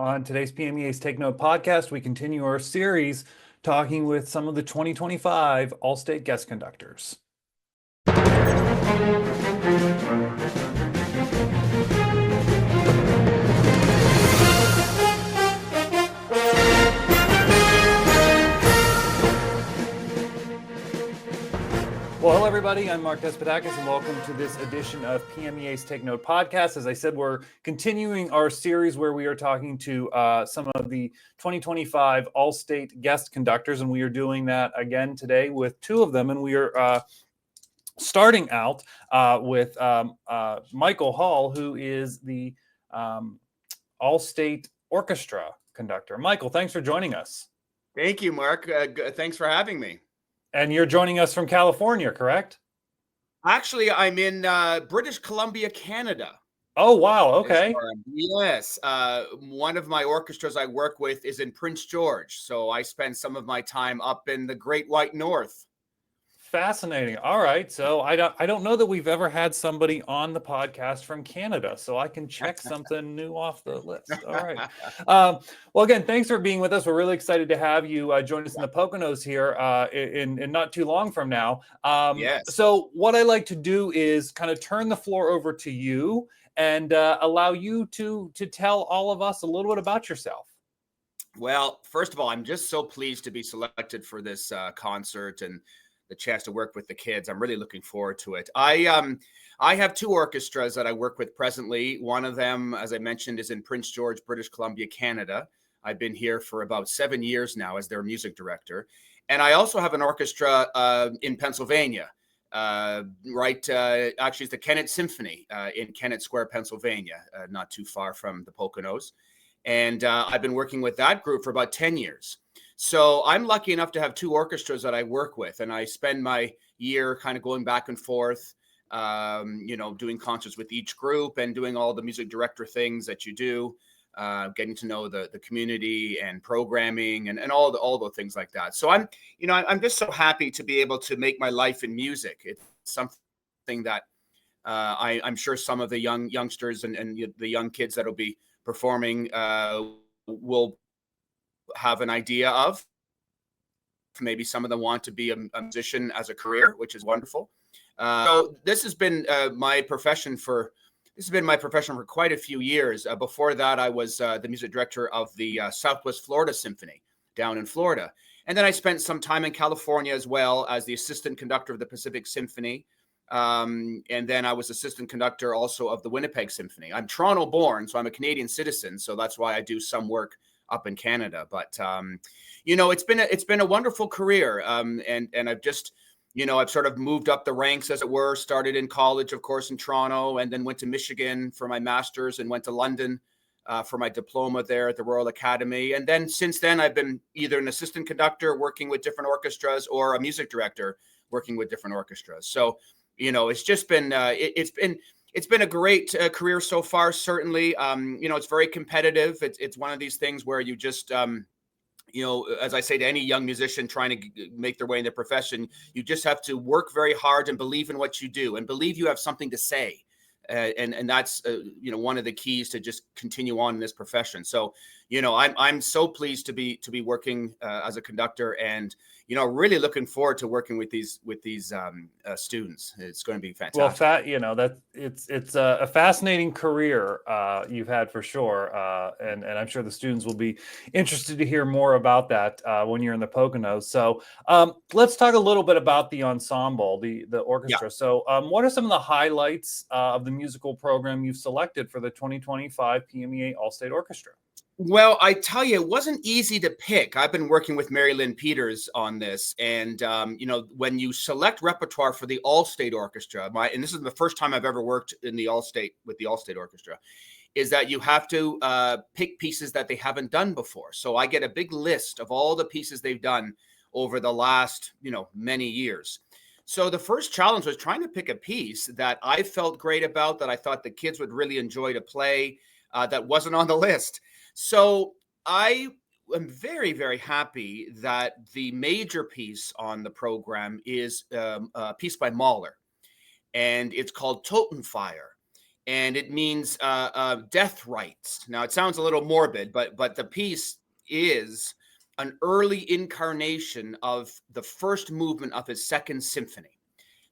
On today's PMEA's Take Note podcast, we continue our series talking with some of the 2025 All-State guest conductors. Well, hello, everybody. I'm Mark Despotakis, and welcome to this edition of PMEA's Take Note podcast. As I said, we're continuing our series where we are talking to some of the 2025 All-State guest conductors, and we are doing that again today with two of them. And we are starting out with Michael Hall, who is the All-State Orchestra Conductor. Michael, thanks for joining us. Thank you, Mark. Thanks for having me. And you're joining us from California, correct? Actually, I'm in British Columbia, Canada. Oh, wow. Okay. Yes. One of my orchestras I work with is in Prince George. So I spend some of my time up in the Great White North. Fascinating. All right. So I don't know that we've ever had somebody on the podcast from Canada, so I can check something new off the list. All right. Well, again, thanks for being with us. We're really excited to have you join us in the Poconos here in not too long from now. Yes. So what I like to do is kind of turn the floor over to you and allow you to tell all of us a little bit about yourself. Well, first of all, I'm just so pleased to be selected for this concert and the chance to work with the kids. I'm really looking forward to it. I have two orchestras that I work with presently. One of them, as I mentioned, is in Prince George, British Columbia, Canada. I've been here for about 7 years now as their music director. And I also have an orchestra in Pennsylvania, actually it's the Kennett Symphony in Kennett Square, Pennsylvania, not too far from the Poconos. And I've been working with that group for about 10 years. So I'm lucky enough to have two orchestras that I work with, and I spend my year kind of going back and forth, doing concerts with each group and doing all the music director things that you do, getting to know the community and programming and all the things like that. So I'm just so happy to be able to make my life in music. It's something that I'm sure some of the youngsters and the young kids that'll be performing will have an idea of. Maybe some of them want to be a musician as a career, which is wonderful. So this has been my profession for quite a few years. Before that, I was the music director of the Southwest Florida Symphony down in Florida. And then I spent some time in California as well as the assistant conductor of the Pacific Symphony. And then I was assistant conductor also of the Winnipeg Symphony. I'm Toronto born, so I'm a Canadian citizen. So that's why I do some work up in Canada. But, it's been a wonderful career. And I've just, I've sort of moved up the ranks, as it were, started in college, of course, in Toronto, and then went to Michigan for my master's and went to London for my diploma there at the Royal Academy. And then since then, I've been either an assistant conductor working with different orchestras or a music director working with different orchestras. So, it's just been, it's been a great career so far, certainly. It's very competitive. It's one of these things where you just, as I say to any young musician trying to make their way in their profession, you just have to work very hard and believe in what you do and believe you have something to say. And that's, one of the keys to just continue on in this profession. So, I'm so pleased to be working as a conductor and, really looking forward to working with these students. It's going to be fantastic. Well, it's a fascinating career you've had for sure, and I'm sure the students will be interested to hear more about that when you're in the Poconos. So let's talk a little bit about the ensemble, the orchestra. Yeah. So what are some of the highlights of the musical program you've selected for the 2025 PMEA All-State Orchestra? Well, I tell you, it wasn't easy to pick. I've been working with Mary Lynn Peters on this. And, when you select repertoire for the All-State Orchestra, and this is the first time I've ever worked in the All-State with the All-State Orchestra, is that you have to pick pieces that they haven't done before. So I get a big list of all the pieces they've done over the last, many years. So the first challenge was trying to pick a piece that I felt great about, that I thought the kids would really enjoy to play, that wasn't on the list. So I am very, very happy that the major piece on the program is a piece by Mahler, and it's called Totenfire. and it means death rites. Now, it sounds a little morbid, but the piece is an early incarnation of the first movement of his Second Symphony.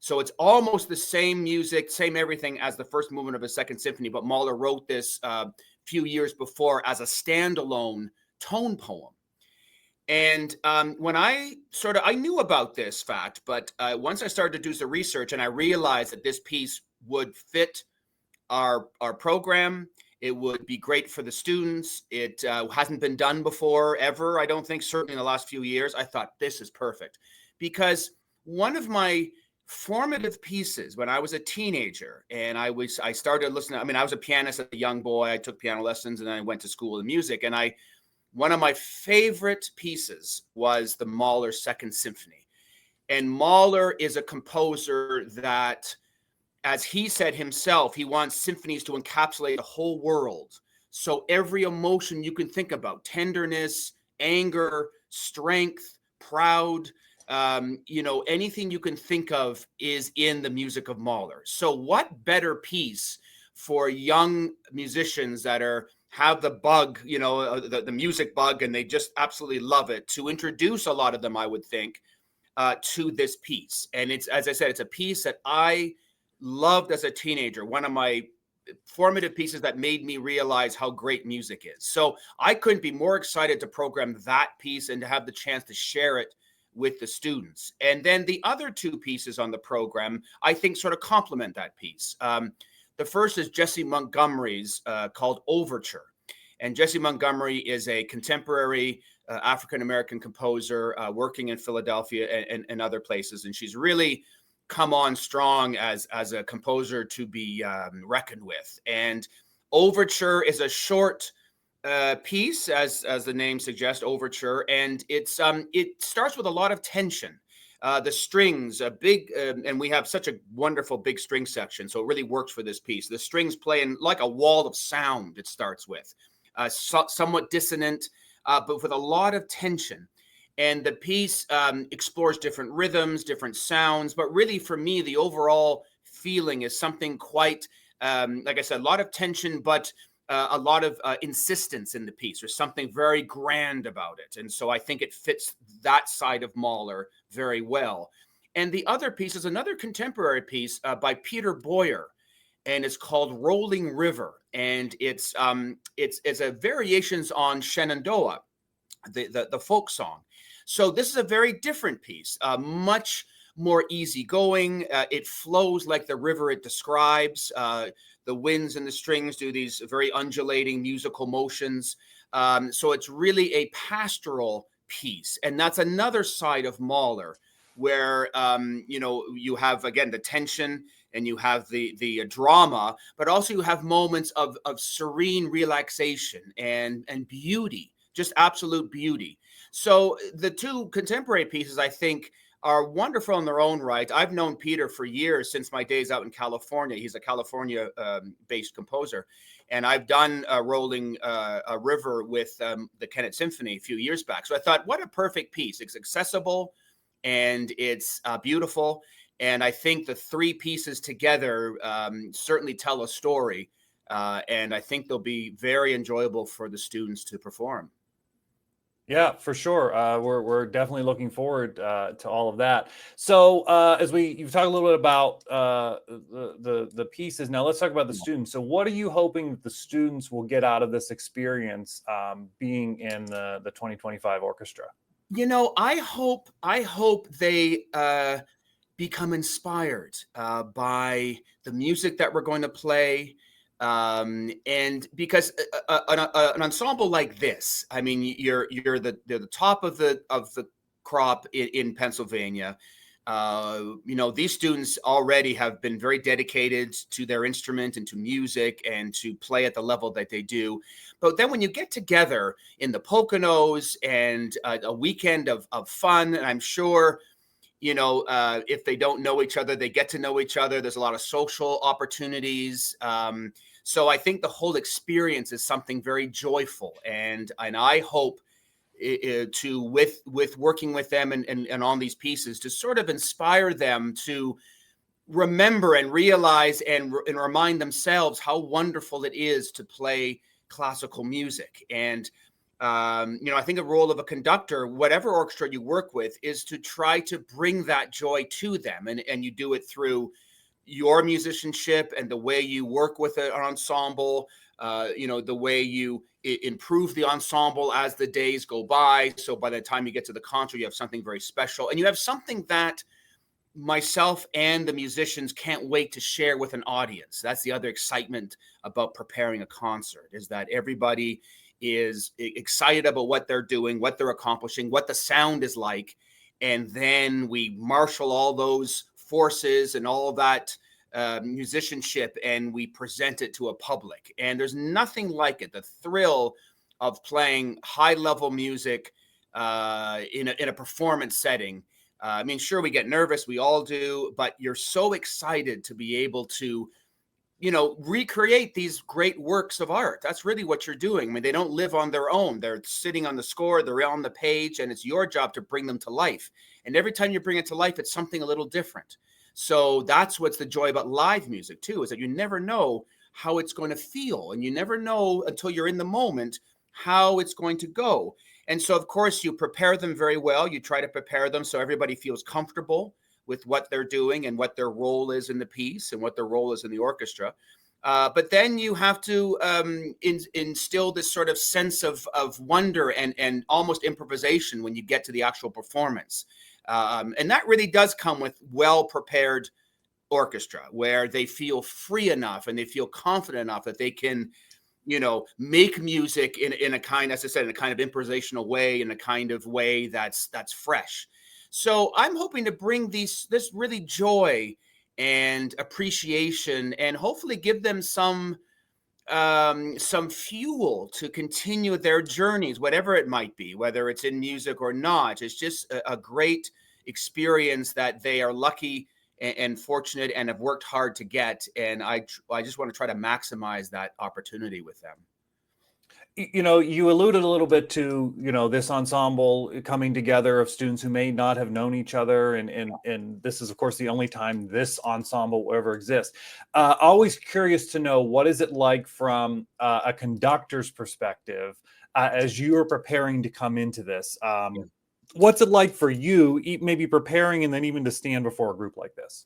So it's almost the same music, same everything as the first movement of his Second Symphony, but Mahler wrote this a few years before as a standalone tone poem. And when I knew about this fact, but once I started to do some research and I realized that this piece would fit our program, it would be great for the students. It hasn't been done before ever, I don't think, certainly in the last few years. I thought this is perfect because one of my formative pieces when I was a teenager and I started listening. I mean, I was a pianist as a young boy. I took piano lessons and then I went to school of music. And one of my favorite pieces was the Mahler Second Symphony. And Mahler is a composer that, as he said himself, he wants symphonies to encapsulate the whole world. So every emotion you can think about, tenderness, anger, strength, proud, anything you can think of is in the music of Mahler. So what better piece for young musicians that have the bug, the music bug, and they just absolutely love it, to introduce a lot of them, I would think, to this piece. And it's, as I said, it's a piece that I loved as a teenager, one of my formative pieces that made me realize how great music is. So I couldn't be more excited to program that piece and to have the chance to share it with the students. And then the other two pieces on the program, I think, sort of complement that piece. The first is Jessie Montgomery's called Overture. And Jessie Montgomery is a contemporary African-American composer working in Philadelphia and other places. And she's really come on strong as a composer to be reckoned with. And Overture is a short piece, as the name suggests, Overture, and it starts with a lot of tension. The strings, big, and we have such a wonderful big string section, so it really works for this piece. The strings play in like a wall of sound. It starts with somewhat dissonant, but with a lot of tension. And the piece explores different rhythms, different sounds, but really for me, the overall feeling is something quite, like I said, a lot of tension, but a lot of insistence in the piece. There's something very grand about it. And so I think it fits that side of Mahler very well. And the other piece is another contemporary piece by Peter Boyer, and it's called Rolling River. And it's a variations on Shenandoah, the folk song. So this is a very different piece, much more easygoing. It flows like the river it describes. The winds and the strings do these very undulating musical motions. So it's really a pastoral piece. And that's another side of Mahler where, you have, again, the tension and you have the drama, but also you have moments of serene relaxation and beauty, just absolute beauty. So the two contemporary pieces, I think, are wonderful in their own right. I've known Peter for years, since my days out in California. He's a California-based composer. And I've done Rolling River with the Kennett Symphony a few years back. So I thought, what a perfect piece. It's accessible and it's beautiful. And I think the three pieces together certainly tell a story. And I think they'll be very enjoyable for the students to perform. Yeah, for sure. We're definitely looking forward to all of that. So you've talked a little bit about the pieces. Now let's talk about the students. So what are you hoping the students will get out of this experience being in the 2025 orchestra? I hope they become inspired by the music that we're going to play. And because an ensemble like this, I mean, you're the top of the crop in Pennsylvania. These students already have been very dedicated to their instrument and to music and to play at the level that they do. But then when you get together in the Poconos and a weekend of fun, and I'm sure, if they don't know each other, they get to know each other. There's a lot of social opportunities. So I think the whole experience is something very joyful, and I hope with working with them and on these pieces to sort of inspire them to remember and realize and remind themselves how wonderful it is to play classical music. And I think the role of a conductor, whatever orchestra you work with, is to try to bring that joy to them. And you do it through your musicianship and the way you work with an ensemble, the way you improve the ensemble as the days go by. So by the time you get to the concert, you have something very special, and you have something that myself and the musicians can't wait to share with an audience. That's the other excitement about preparing a concert, is that everybody is excited about what they're doing, what they're accomplishing, what the sound is like. And then we marshal all those forces and all that musicianship, and we present it to a public. And there's nothing like it. The thrill of playing high level music in a performance setting. I mean, sure, we get nervous, we all do, but you're so excited to be able to, recreate these great works of art. That's really what you're doing. I mean, they don't live on their own. They're sitting on the score, they're on the page, and it's your job to bring them to life. And every time you bring it to life, it's something a little different. So that's what's the joy about live music too, is that you never know how it's going to feel. And you never know until you're in the moment how it's going to go. And so, of course, you prepare them very well. You try to prepare them so everybody feels comfortable with what they're doing and what their role is in the piece and what their role is in the orchestra. But then you have to instill this sort of sense of wonder and almost improvisation when you get to the actual performance. And that really does come with well-prepared orchestra, where they feel free enough and they feel confident enough that they can, make music in a kind, as I said, in a kind of improvisational way, in a kind of way that's fresh. So I'm hoping to bring this really joy and appreciation, and hopefully give them some fuel to continue their journeys, whatever it might be, whether it's in music or not. It's just a great experience that they are lucky and fortunate and have worked hard to get. And I just want to try to maximize that opportunity with them. You alluded a little bit to, this ensemble coming together of students who may not have known each other. And this is, of course, the only time this ensemble will ever exist. Always curious to know, what is it like from a conductor's perspective as you are preparing to come into this? What's it like for you, maybe preparing and then even to stand before a group like this?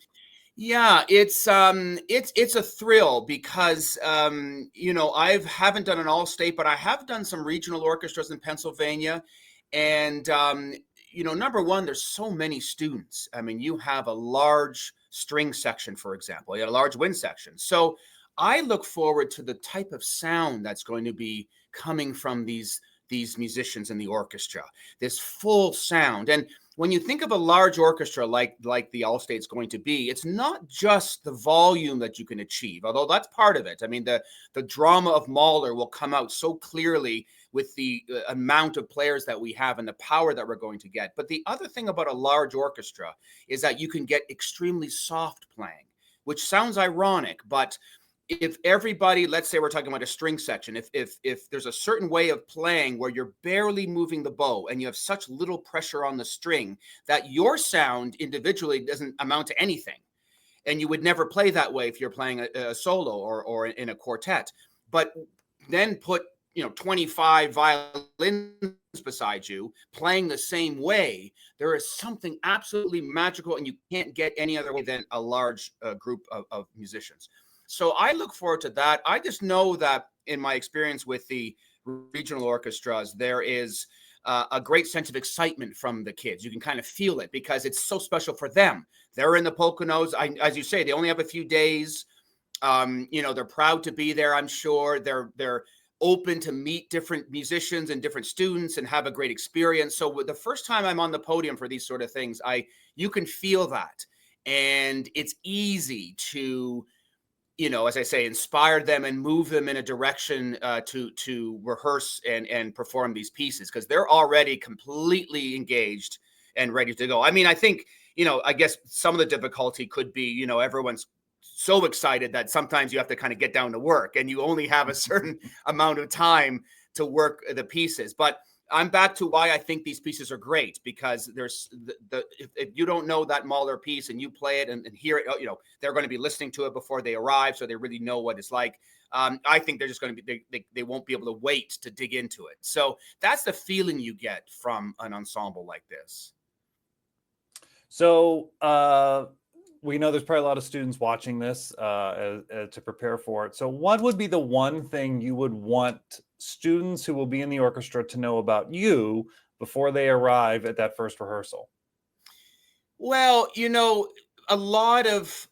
Yeah, it's a thrill because I haven't done an all-state, but I have done some regional orchestras in Pennsylvania, and number one, there's so many students. I mean, you have a large string section, for example, you have a large wind section. So I look forward to the type of sound that's going to be coming from these musicians in the orchestra, this full sound. And when you think of a large orchestra like the All-State's going to be, it's not just the volume that you can achieve, although that's part of it. I mean, the drama of Mahler will come out so clearly with the amount of players that we have and the power that we're going to get. But the other thing about a large orchestra is that you can get extremely soft playing, which sounds ironic, but if everybody, let's say we're talking about a string section, if there's a certain way of playing where you're barely moving the bow and you have such little pressure on the string that your sound individually doesn't amount to anything, and you would never play that way if you're playing a solo or in a quartet, but then put 25 violins beside you playing the same way, there is something absolutely magical, and you can't get any other way than a large group of musicians. So I look forward to that. I just know that in my experience with the regional orchestras, there is a great sense of excitement from the kids. You can kind of feel it because it's so special for them. They're in the Poconos. As you say, they only have a few days. They're proud to be there, I'm sure. They're open to meet different musicians and different students and have a great experience. So the first time I'm on the podium for these sort of things, you can feel that. And it's easy to, as I say, inspire them and move them in a direction to rehearse and perform these pieces, because they're already completely engaged and ready to go. I mean, I think, I guess some of the difficulty could be, everyone's so excited that sometimes you have to kind of get down to work and you only have a certain amount of time to work the pieces. But I'm back to why I think these pieces are great, because there's if you don't know that Mahler piece and you play it and hear it, they're going to be listening to it before they arrive, so they really know what it's like. I think they're just going to be, they won't be able to wait to dig into it. So that's the feeling you get from an ensemble like this. So we know there's probably a lot of students watching this to prepare for it. So what would be the one thing you would want students who will be in the orchestra to know about you before they arrive at that first rehearsal? Well, a lot of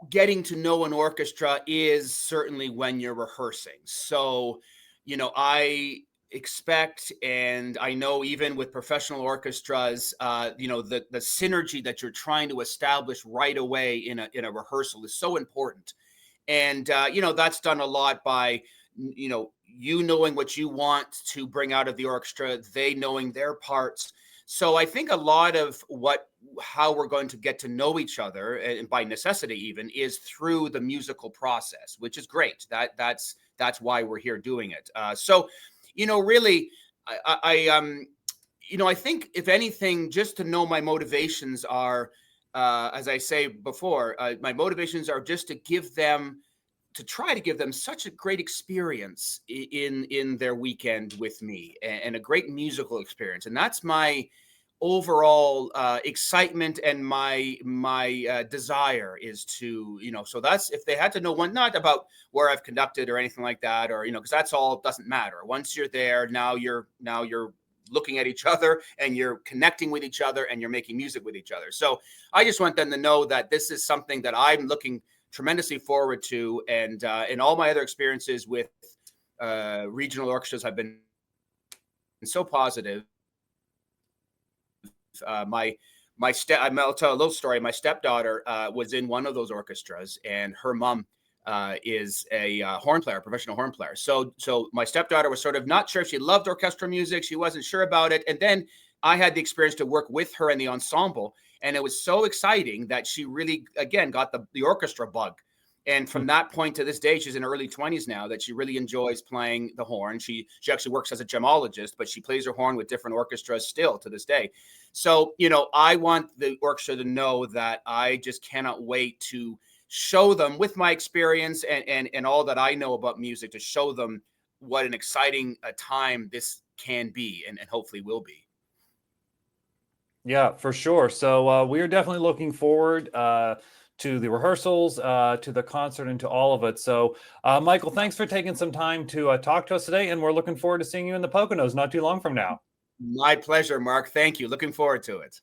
getting to know an orchestra is certainly when you're rehearsing. So, I expect, and I know even with professional orchestras, the synergy that you're trying to establish right away in a rehearsal is so important. And that's done a lot by you knowing what you want to bring out of the orchestra, they knowing their parts. So I think a lot of how we're going to get to know each other, and by necessity even, is through the musical process, which is great. That's why we're here doing it. So really, I think if anything, just to know my motivations are, as I say before, my motivations are just to try to give them such a great experience in their weekend with me, and a great musical experience. And that's my overall excitement, and my desire is to, so that's, if they had to know not about where I've conducted or anything like that, or, because that's all doesn't matter. Once you're there, now you're looking at each other, and you're connecting with each other, and you're making music with each other. So I just want them to know that this is something that I'm looking tremendously forward to. And in all my other experiences with regional orchestras have been so positive. I'll tell a little story. My stepdaughter was in one of those orchestras, and her mom is a horn player, professional horn player. So my stepdaughter was sort of not sure if she loved orchestral music. She wasn't sure about it. And then I had the experience to work with her in the ensemble, and it was so exciting that she really, again, got the orchestra bug. And from that point to this day, she's in her early 20s now, that she really enjoys playing the horn. She actually works as a gemologist, but she plays her horn with different orchestras still to this day. So, I want the orchestra to know that I just cannot wait to show them, with my experience and all that I know about music, to show them what an exciting time this can be, and hopefully will be. Yeah, for sure. So we are definitely looking forward to the rehearsals, to the concert, and to all of it. So, Michael, thanks for taking some time to talk to us today, and we're looking forward to seeing you in the Poconos not too long from now. My pleasure, Mark. Thank you. Looking forward to it.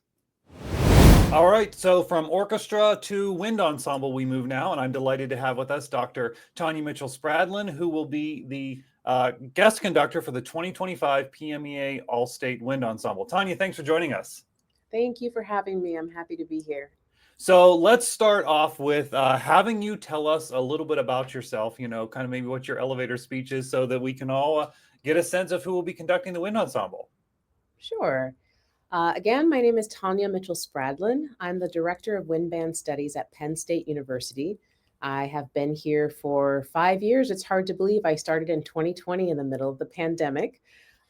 All right, so from orchestra to wind ensemble, we move now, and I'm delighted to have with us Dr. Tonya Mitchell-Spradlin, who will be the guest conductor for the 2025 PMEA All-State Wind Ensemble. Tonya, thanks for joining us. Thank you for having me. I'm happy to be here. So let's start off with having you tell us a little bit about yourself, kind of maybe what your elevator speech is, so that we can all get a sense of who will be conducting the wind ensemble. Sure. Again, my name is Tonya Mitchell-Spradlin. I'm the Director of Wind Band Studies at Penn State University. I have been here for 5 years. It's hard to believe. I started in 2020 in the middle of the pandemic.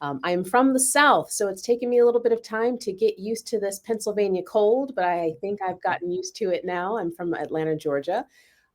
I'm from the South, so it's taken me a little bit of time to get used to this Pennsylvania cold, but I think I've gotten used to it now. I'm from Atlanta, Georgia,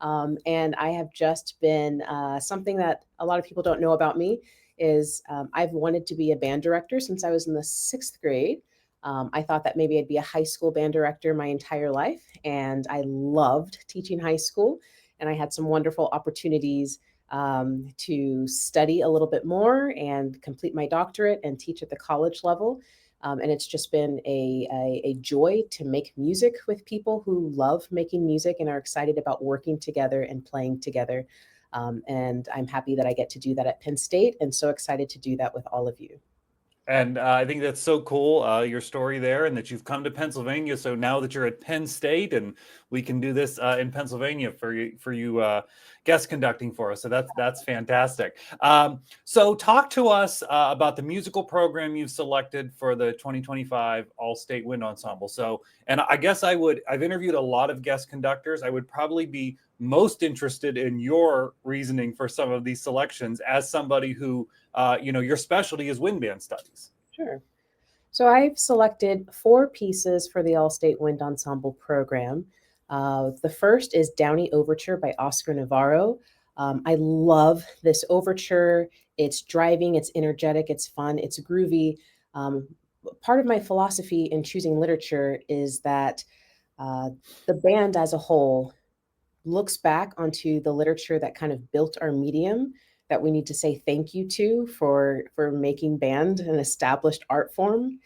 and I have just been, something that a lot of people don't know about me is I've wanted to be a band director since I was in the 6th grade. I thought that maybe I'd be a high school band director my entire life, and I loved teaching high school, and I had some wonderful opportunities to study a little bit more and complete my doctorate and teach at the college level. And it's just been a joy to make music with people who love making music and are excited about working together and playing together. And I'm happy that I get to do that at Penn State, and so excited to do that with all of you. And I think that's so cool, your story there, and that you've come to Pennsylvania. So now that you're at Penn State, and we can do this in Pennsylvania for you guest conducting for us. So that's fantastic. So talk to us about the musical program you've selected for the 2025 All-State Wind Ensemble. So, and I guess I've interviewed a lot of guest conductors. I would probably be most interested in your reasoning for some of these selections as somebody who, your specialty is wind band studies. Sure. So I've selected 4 pieces for the All-State Wind Ensemble program. The first is Downey Overture by Oscar Navarro. I love this overture. It's driving, it's energetic, it's fun, it's groovy. Um, Part of my philosophy in choosing literature is that uh, the band as a whole looks back onto the literature that kind of built our medium, that we need to say thank you to for making band an established art form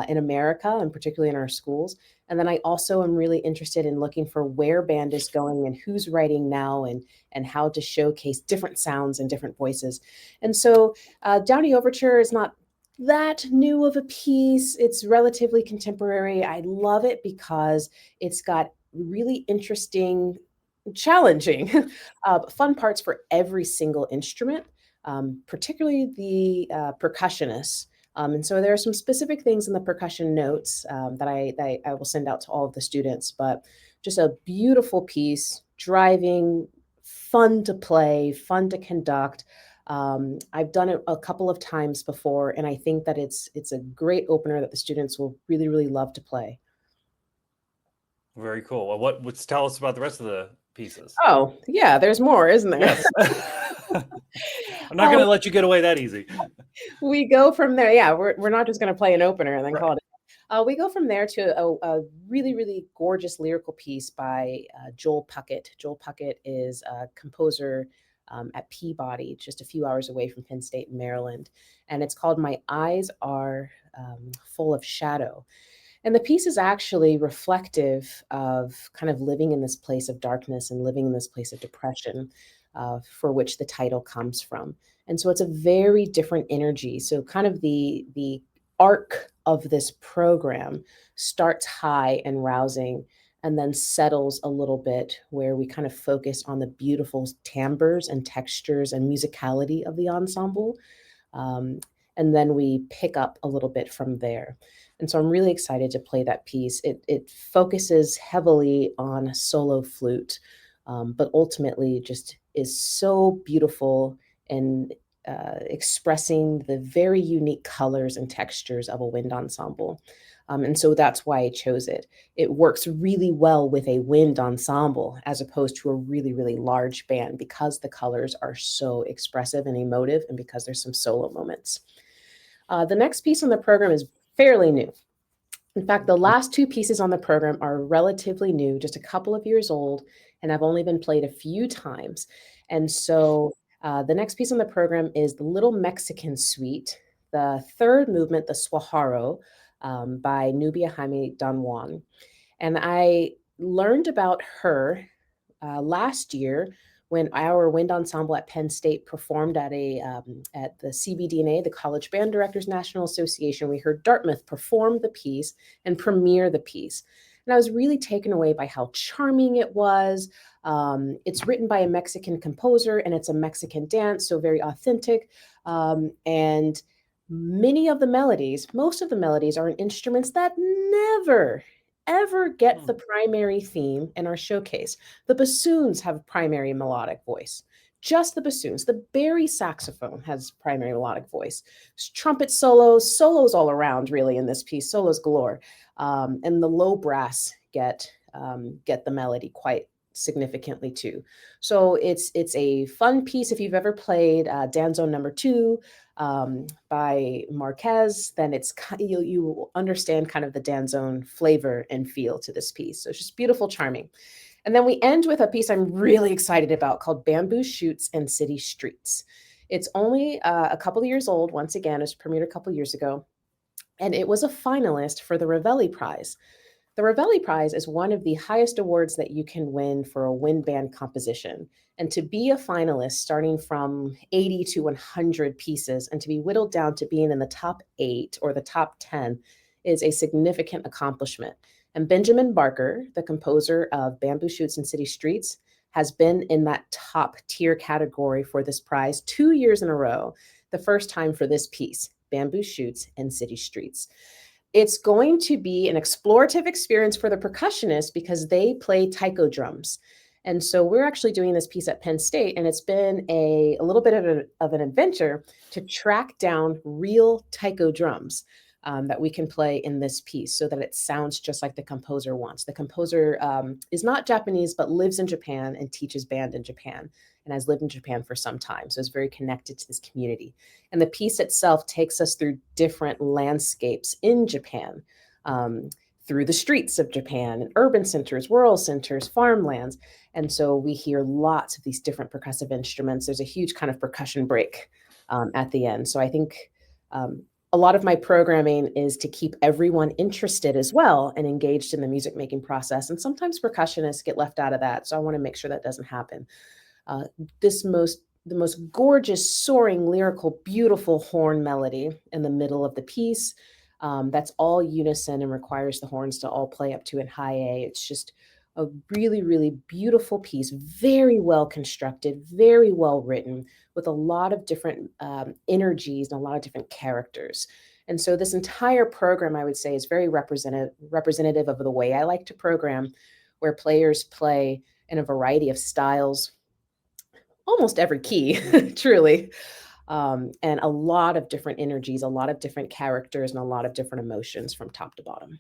in America, and particularly in our schools. And then I also am really interested in looking for where band is going and who's writing now, and how to showcase different sounds and different voices. And so Downey Overture is not that new of a piece. It's relatively contemporary. I love it because it's got really interesting, challenging, fun parts for every single instrument, particularly the percussionists. And so there are some specific things in the percussion notes that I will send out to all of the students, but just a beautiful piece, driving, fun to play, fun to conduct. I've done it a couple of times before, and I think that it's a great opener that the students will really, really love to play. Very cool. Well, what's tell us about the rest of the pieces? Oh, yeah, there's more, isn't there? Yes. I'm not going to let you get away that easy. We go from there. Yeah, we're not just going to play an opener and then Right. call it. We go from there to a really, really gorgeous lyrical piece by Joel Puckett. Joel Puckett is a composer at Peabody, just a few hours away from Penn State in Maryland. And it's called My Eyes Are Full of Shadow. And the piece is actually reflective of kind of living in this place of darkness and living in this place of depression, for which the title comes from. And so it's a very different energy. So kind of the arc of this program starts high and rousing, and then settles a little bit, where we kind of focus on the beautiful timbres and textures and musicality of the ensemble. Um, and then we pick up a little bit from there. And so I'm really excited to play that piece. It focuses heavily on solo flute, but ultimately just is so beautiful and expressing the very unique colors and textures of a wind ensemble. And so that's why I chose it. It works really well with a wind ensemble as opposed to a really, really large band, because the colors are so expressive and emotive, and because there's some solo moments. The next piece on the program is fairly new. In fact, the last 2 pieces on the program are relatively new, just a couple of years old, and have only been played a few times. And so the next piece on the program is the Little Mexican Suite, the third movement, the Swaharo, by Nubia Jaime Don Juan. And I learned about her last year when our wind ensemble at Penn State performed at the CBDNA, the College Band Directors National Association. We heard Dartmouth perform the piece and premiere the piece. And I was really taken away by how charming it was. It's written by a Mexican composer, and it's a Mexican dance, so very authentic. And many of the melodies, most of the melodies, are in instruments that never, ever get the primary theme in our showcase. The bassoons have a primary melodic voice. Just the bassoons. The bari saxophone has primary melodic voice. Trumpet solos all around, really, in this piece, solos galore. And the low brass get the melody quite significantly too. So it's a fun piece. If you've ever played Danzo Number 2 by Marquez, then you understand kind of the Danzone flavor and feel to this piece. So it's just beautiful, charming. And then we end with a piece I'm really excited about called Bamboo Shoots and City Streets. It's only a couple of years old. Once again, it was premiered a couple of years ago, and it was a finalist for the Ravelli Prize. The Ravelli Prize is one of the highest awards that you can win for a wind band composition. And to be a finalist, starting from 80 to 100 pieces, and to be whittled down to being in the top 8 or the top 10, is a significant accomplishment. And Benjamin Barker, the composer of Bamboo Shoots and City Streets, has been in that top tier category for this prize 2 years in a row, the first time for this piece, Bamboo Shoots and City Streets. It's going to be an explorative experience for the percussionists because they play taiko drums. And so we're actually doing this piece at Penn State, and it's been a little bit of an adventure to track down real taiko drums that we can play in this piece so that it sounds just like the composer wants. The composer is not Japanese, but lives in Japan and teaches band in Japan and has lived in Japan for some time. So it's very connected to this community. And the piece itself takes us through different landscapes in Japan, through the streets of Japan, and urban centers, rural centers, farmlands. And so we hear lots of these different percussive instruments. There's a huge kind of percussion break at the end. So I think a lot of my programming is to keep everyone interested as well and engaged in the music making process. And sometimes percussionists get left out of that. So I want to make sure that doesn't happen. The most gorgeous, soaring, lyrical, beautiful horn melody in the middle of the piece. That's all unison and requires the horns to all play up to in high A. It's just a really, really beautiful piece, very well constructed, very well written, with a lot of different energies and a lot of different characters. And so this entire program, I would say, is very representative of the way I like to program, where players play in a variety of styles, almost every key, truly. And a lot of different energies, a lot of different characters, and a lot of different emotions from top to bottom.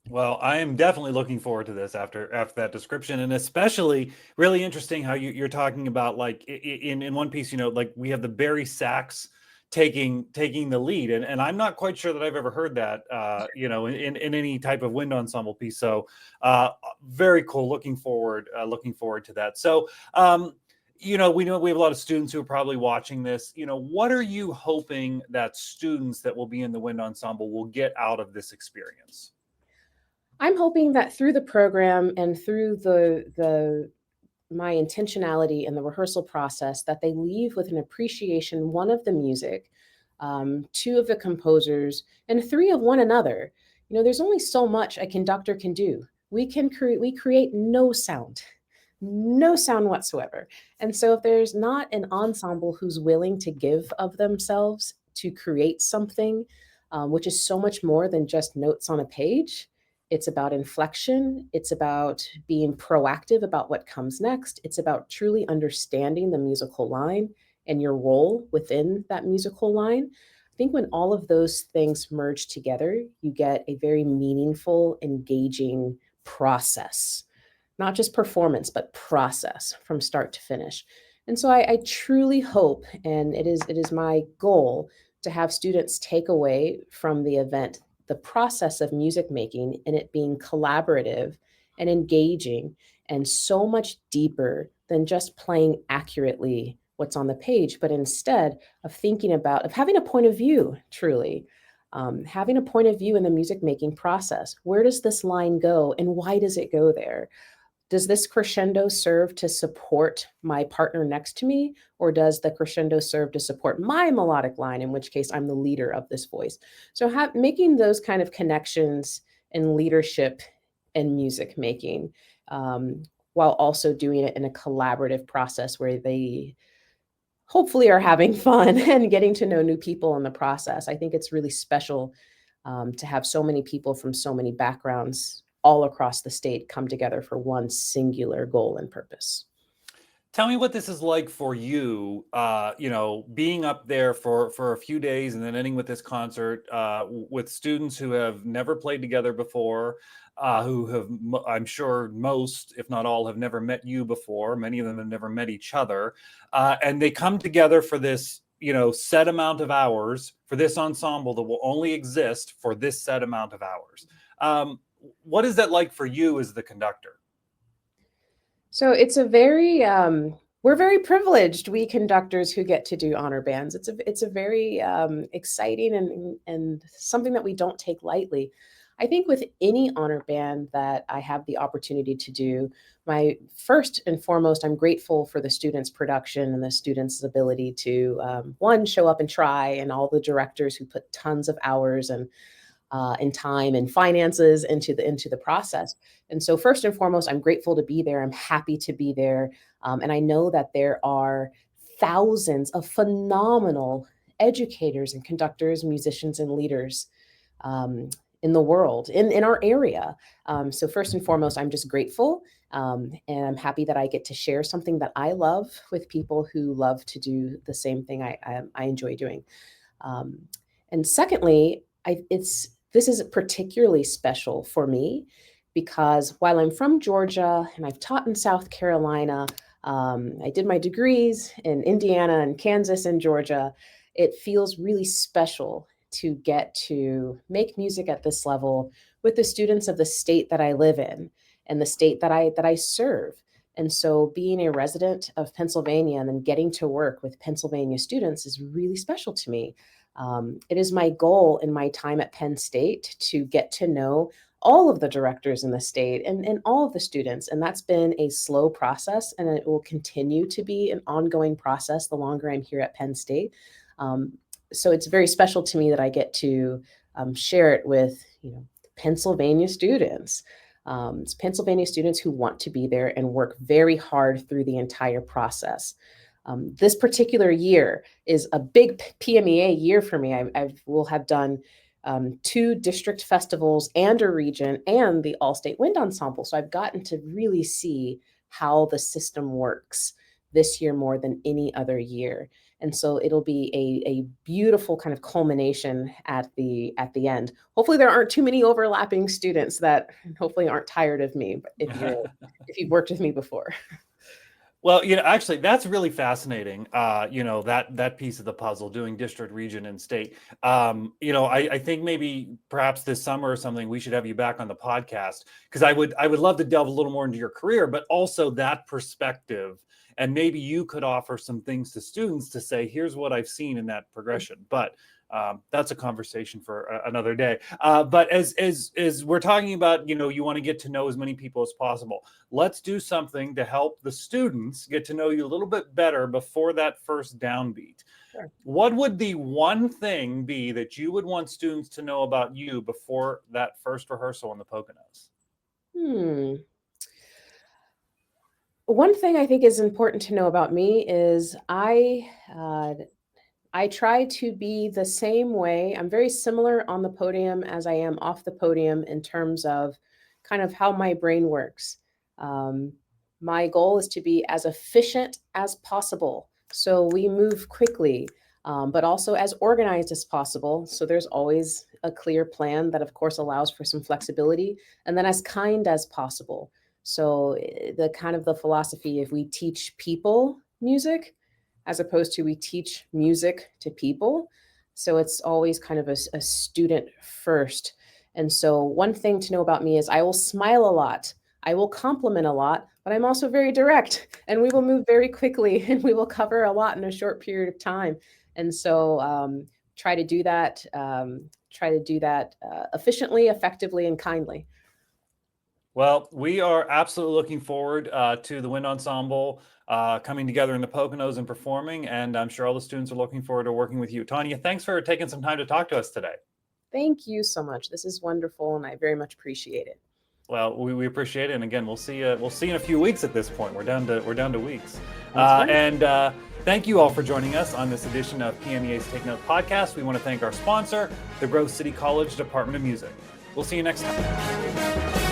Well, I am definitely looking forward to this after that description, and especially really interesting how you're talking about, like, in one piece, like we have the Barry sax taking the lead, and I'm not quite sure that I've ever heard that in any type of wind ensemble piece. So very cool. Looking forward to that. So we know we have a lot of students who are probably watching this. What are you hoping that students that will be in the wind ensemble will get out of this experience? I'm hoping that through the program and through my intentionality in the rehearsal process, that they leave with an appreciation, one, of the music, two, of the composers, and three, of one another. There's only so much a conductor can do. We create no sound whatsoever. And so if there's not an ensemble who's willing to give of themselves to create something, which is so much more than just notes on a page. It's about inflection. It's about being proactive about what comes next. It's about truly understanding the musical line and your role within that musical line. I think when all of those things merge together, you get a very meaningful, engaging process, not just performance, but process from start to finish. And so I truly hope, and it is my goal, to have students take away from the event the process of music making, and it being collaborative and engaging and so much deeper than just playing accurately what's on the page, but instead of having a point of view, truly. Having a point of view in the music making process. Where does this line go, and why does it go there? Does this crescendo serve to support my partner next to me, or does the crescendo serve to support my melodic line, in which case I'm the leader of this voice? So making those kind of connections in leadership and music making, while also doing it in a collaborative process where they hopefully are having fun and getting to know new people in the process. I think it's really special to have so many people from so many backgrounds all across the state come together for one singular goal and purpose. Tell me what this is like for you, being up there for a few days and then ending with this concert with students who have never played together before, who have, I'm sure most, if not all, have never met you before. Many of them have never met each other. And they come together for this, set amount of hours, for this ensemble that will only exist for this set amount of hours. What is that like for you as the conductor? So it's a very, we're very privileged, we conductors who get to do honor bands. It's a very exciting and something that we don't take lightly. I think with any honor band that I have the opportunity to do, my first and foremost, I'm grateful for the students' production and the students' ability to, one, show up and try, and all the directors who put tons of hours and time and finances into the process. And so first and foremost, I'm grateful to be there. I'm happy to be there. And I know that there are thousands of phenomenal educators and conductors, musicians and leaders in the world, in our area. So first and foremost, I'm just grateful. And I'm happy that I get to share something that I love with people who love to do the same thing I enjoy doing. And secondly, this is particularly special for me because while I'm from Georgia and I've taught in South Carolina, I did my degrees in Indiana and Kansas and Georgia. It feels really special to get to make music at this level with the students of the state that I live in and the state that I serve. And so being a resident of Pennsylvania and then getting to work with Pennsylvania students is really special to me. It is my goal in my time at Penn State to get to know all of the directors in the state and all of the students. And that's been a slow process, and it will continue to be an ongoing process the longer I'm here at Penn State. So it's very special to me that I get to share it with Pennsylvania students. It's Pennsylvania students who want to be there and work very hard through the entire process. This particular year is a big PMEA year for me. I will have done 2 district festivals and a region and the All-State Wind Ensemble. So I've gotten to really see how the system works this year more than any other year. And so it'll be a beautiful kind of culmination at the end. Hopefully there aren't too many overlapping students that hopefully aren't tired of me if you've worked with me before. Well, actually, that's really fascinating. That piece of the puzzle, doing district, region, and state. I think maybe perhaps this summer or something, we should have you back on the podcast because I would love to delve a little more into your career, but also that perspective. And maybe you could offer some things to students to say, here's what I've seen in that progression. But that's a conversation for another day. But as we're talking about, you want to get to know as many people as possible. Let's do something to help the students get to know you a little bit better before that first downbeat. Sure. What would the one thing be that you would want students to know about you before that first rehearsal in the Poconos? One thing I think is important to know about me is I try to be the same way. I'm very similar on the podium as I am off the podium in terms of kind of how my brain works. My goal is to be as efficient as possible. So we move quickly, but also as organized as possible. So there's always a clear plan that, of course, allows for some flexibility, and then as kind as possible. So the philosophy, if we teach people music, as opposed to we teach music to people. So it's always kind of a student first. And so one thing to know about me is I will smile a lot. I will compliment a lot, but I'm also very direct, and we will move very quickly and we will cover a lot in a short period of time. And so try to do that efficiently, effectively, and kindly. Well, we are absolutely looking forward to the Wind Ensemble coming together in the Poconos and performing, and I'm sure all the students are looking forward to working with you. Tonya, thanks for taking some time to talk to us today. Thank you so much. This is wonderful, and I very much appreciate it. Well, we appreciate it, and again, we'll see in a few weeks. At this point, we're down to weeks. Thank you all for joining us on this edition of PMEA's Take Note podcast. We want to thank our sponsor, the Grove City College Department of Music. We'll see you next time.